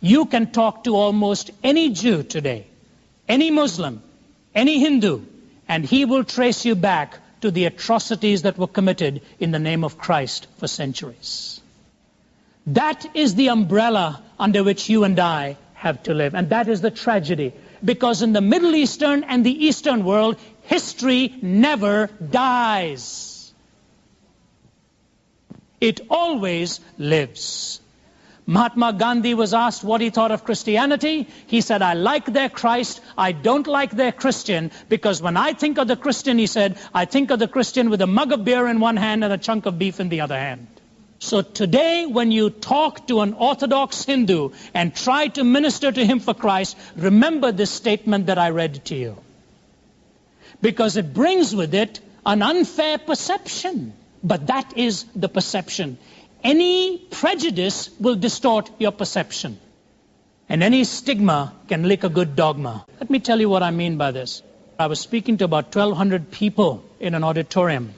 You can talk to almost any Jew today, any Muslim, any Hindu, and he will trace you back to the atrocities that were committed in the name of Christ for centuries. That is the umbrella under which you and I have to live. And that is the tragedy. Because in the Middle Eastern and the Eastern world, history never dies. It always lives. Mahatma Gandhi was asked what he thought of Christianity. He said, I like their Christ, I don't like their Christian, because when I think of the Christian, he said, I think of the Christian with a mug of beer in one hand and a chunk of beef in the other hand. So today, when you talk to an Orthodox Hindu and try to minister to him for Christ, remember this statement that I read to you. Because it brings with it an unfair perception. But that is the perception. Any prejudice will distort your perception. And any stigma can lick a good dogma. Let me tell you what I mean by this. I was speaking to about 1,200 people in an auditorium.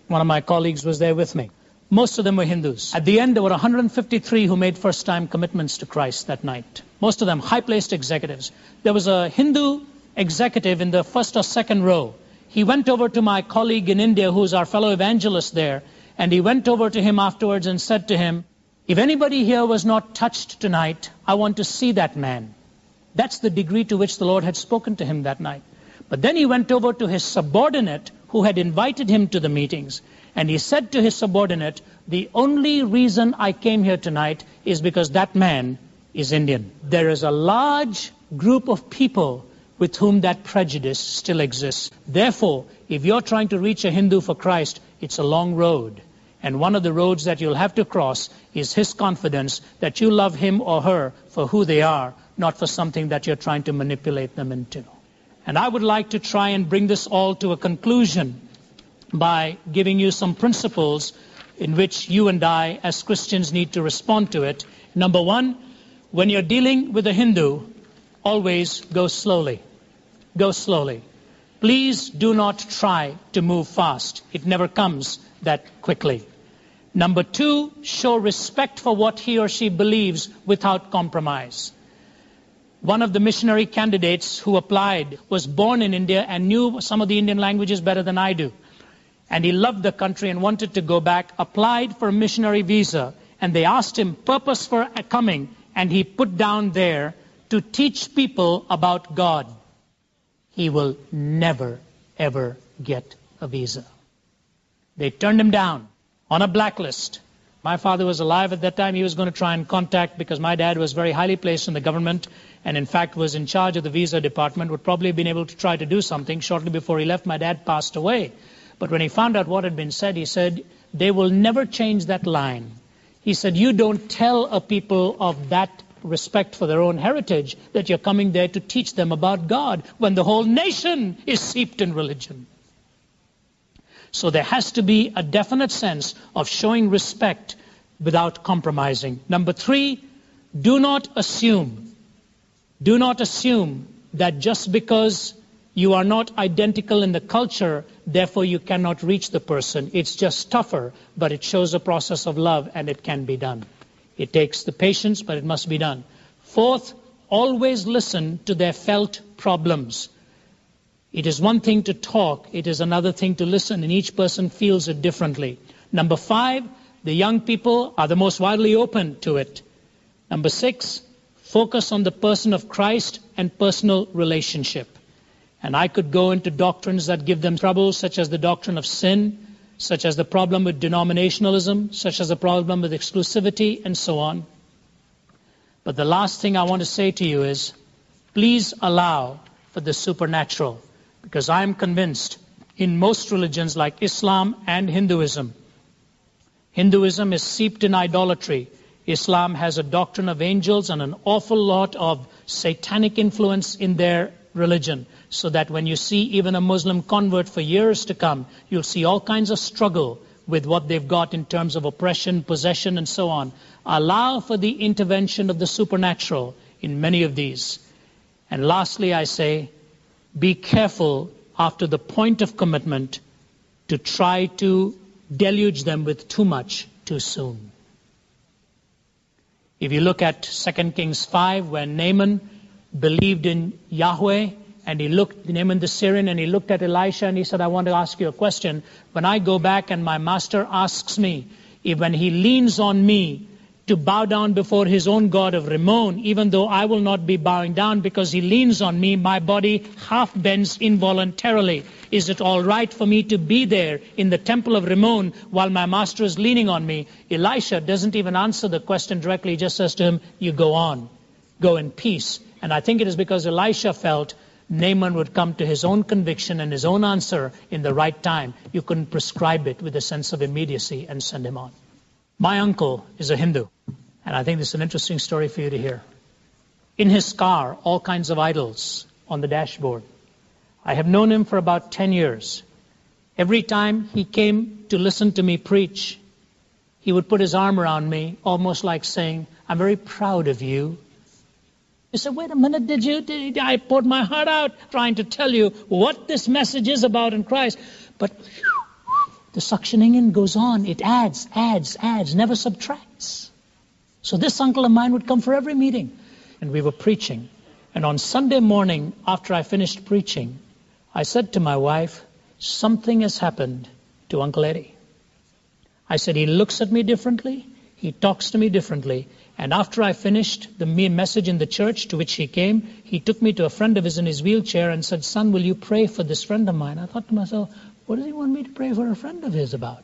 One of my colleagues was there with me. Most of them were Hindus. At the end, there were 153 who made first-time commitments to Christ that night. Most of them high-placed executives. There was a Hindu executive in the first or second row. He went over to my colleague in India, who's our fellow evangelist there, and he went over to him afterwards and said to him, if anybody here was not touched tonight, I want to see that man. That's the degree to which the Lord had spoken to him that night. But then he went over to his subordinate who had invited him to the meetings. And he said to his subordinate, the only reason I came here tonight is because that man is Indian. There is a large group of people with whom that prejudice still exists. Therefore, if you're trying to reach a Hindu for Christ, it's a long road. And one of the roads that you'll have to cross is his confidence that you love him or her for who they are, not for something that you're trying to manipulate them into. And I would like to try and bring this all to a conclusion by giving you some principles in which you and I as Christians need to respond to it. Number one, when you're dealing with a Hindu, always go slowly. Go slowly. Please do not try to move fast. It never comes that quickly. Number two, show respect for what he or she believes without compromise. One of the missionary candidates who applied was born in India and knew some of the Indian languages better than I do. And he loved the country and wanted to go back, applied for a missionary visa, and they asked him purpose for coming, and he put down there to teach people about God. He will never, ever get a visa. They turned him down on a blacklist. My father was alive at that time. He was going to try and contact, because my dad was very highly placed in the government and in fact was in charge of the visa department, would probably have been able to try to do something. Shortly before he left, my dad passed away. But when he found out what had been said, he said, they will never change that line. He said, you don't tell a people of that respect for their own heritage that you're coming there to teach them about God when the whole nation is steeped in religion. So there has to be a definite sense of showing respect without compromising. Number three, do not assume. Do not assume that just because you are not identical in the culture, therefore you cannot reach the person. It's just tougher, but it shows a process of love and it can be done. It takes the patience, but it must be done. Fourth, always listen to their felt problems. It is one thing to talk, it is another thing to listen, and each person feels it differently. Number five, the young people are the most widely open to it. Number six, focus on the person of Christ and personal relationship. And I could go into doctrines that give them trouble, such as the doctrine of sin, such as the problem with denominationalism, such as the problem with exclusivity, and so on. But the last thing I want to say to you is, please allow for the supernatural, because I am convinced in most religions like Islam and Hinduism, Hinduism is steeped in idolatry. Islam has a doctrine of angels and an awful lot of satanic influence in their religion, so that when you see even a Muslim convert for years to come, you'll see all kinds of struggle with what they've got in terms of oppression, possession, and so on. Allow for the intervention of the supernatural in many of these. And lastly, I say, be careful after the point of commitment to try to deluge them with too much too soon. If you look at 2 Kings 5, when Naaman believed in Yahweh, and Naaman the Syrian, and he looked at Elisha and he said, I want to ask you a question. When I go back and my master asks me, when he leans on me to bow down before his own God of Rimmon, even though I will not be bowing down because he leans on me, my body half bends involuntarily. Is it all right for me to be there in the temple of Rimmon while my master is leaning on me? Elisha doesn't even answer the question directly. He just says to him, you go on, go in peace. And I think it is because Elisha felt Naaman would come to his own conviction and his own answer in the right time. You couldn't prescribe it with a sense of immediacy and send him on. My uncle is a Hindu, and I think this is an interesting story for you to hear. In his car, all kinds of idols on the dashboard. I have known him for about 10 years. Every time he came to listen to me preach, he would put his arm around me, almost like saying, I'm very proud of you. He said, wait a minute, I poured my heart out trying to tell you what this message is about in Christ. But the suctioning in goes on. It adds, never subtracts. So this uncle of mine would come for every meeting. And we were preaching. And on Sunday morning, after I finished preaching, I said to my wife, something has happened to Uncle Eddie. I said, he looks at me differently. He talks to me differently. And after I finished the message in the church to which he came, he took me to a friend of his in his wheelchair and said, son, will you pray for this friend of mine? I thought to myself, what does he want me to pray for a friend of his about?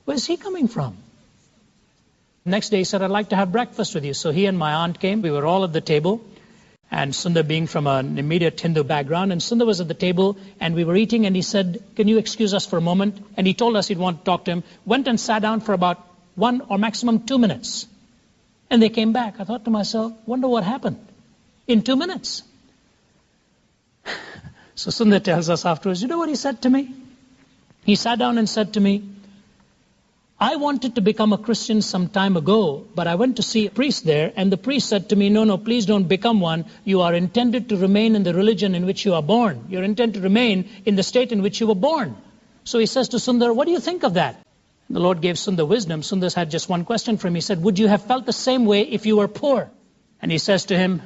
Where's he coming from? Next day he said, I'd like to have breakfast with you. So he and my aunt came. We were all at the table. And Sundar being from an immediate Hindu background. And Sundar was at the table and we were eating and he said, can you excuse us for a moment? And he told us he'd want to talk to him. Went and sat down for about 1 or maximum 2 minutes. And they came back. I thought to myself, wonder what happened in 2 minutes. So Sundar tells us afterwards, you know what he said to me? He sat down and said to me, I wanted to become a Christian some time ago, but I went to see a priest there, and the priest said to me, no, please don't become one. You are intended to remain in the religion in which you are born. You're intended to remain in the state in which you were born. So he says to Sundar, what do you think of that? The Lord gave Sundar wisdom. Sundar had just one question for him. He said, would you have felt the same way if you were poor? And he says to him,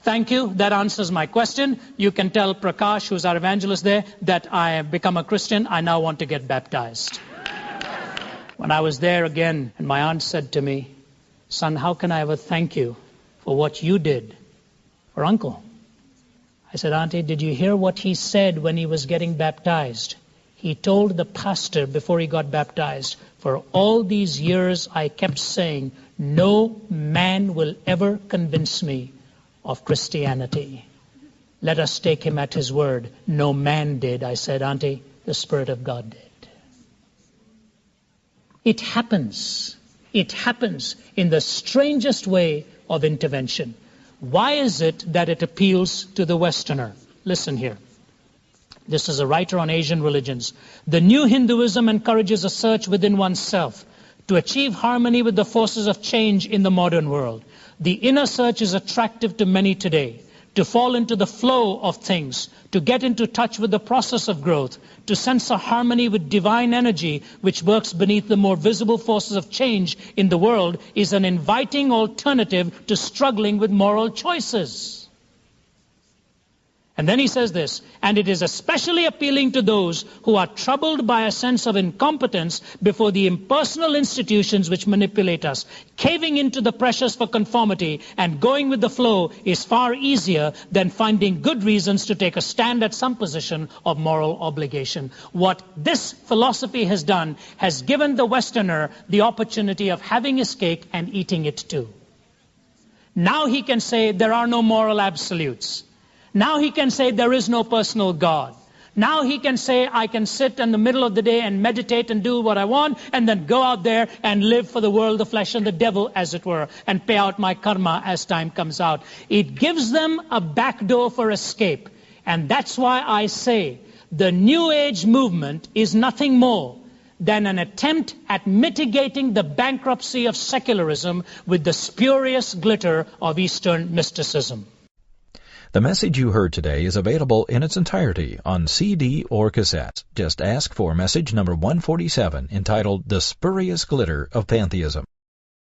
thank you, that answers my question. You can tell Prakash, who's our evangelist there, that I have become a Christian. I now want to get baptized. When I was there again, and my aunt said to me, son, how can I ever thank you for what you did for Uncle? I said, Auntie, did you hear what he said when he was getting baptized? He told the pastor before he got baptized, for all these years I kept saying, no man will ever convince me of Christianity. Let us take him at his word. No man did. I said, Auntie, the Spirit of God did. It happens. It happens in the strangest way of intervention. Why is it that it appeals to the Westerner? Listen here. This is a writer on Asian religions. The new Hinduism encourages a search within oneself to achieve harmony with the forces of change in the modern world. The inner search is attractive to many today. To fall into the flow of things, to get into touch with the process of growth, to sense a harmony with divine energy which works beneath the more visible forces of change in the world is an inviting alternative to struggling with moral choices. And then he says this, and it is especially appealing to those who are troubled by a sense of incompetence before the impersonal institutions which manipulate us. Caving into the pressures for conformity and going with the flow is far easier than finding good reasons to take a stand at some position of moral obligation. What this philosophy has done has given the Westerner the opportunity of having his cake and eating it too. Now he can say there are no moral absolutes. Now he can say there is no personal God. Now he can say I can sit in the middle of the day and meditate and do what I want and then go out there and live for the world, the flesh and the devil, as it were, and pay out my karma as time comes out. It gives them a back door for escape. And that's why I say the New Age movement is nothing more than an attempt at mitigating the bankruptcy of secularism with the spurious glitter of Eastern mysticism. The message you heard today is available in its entirety on CD or cassette. Just ask for message number 147 entitled The Spurious Glitter of Pantheism.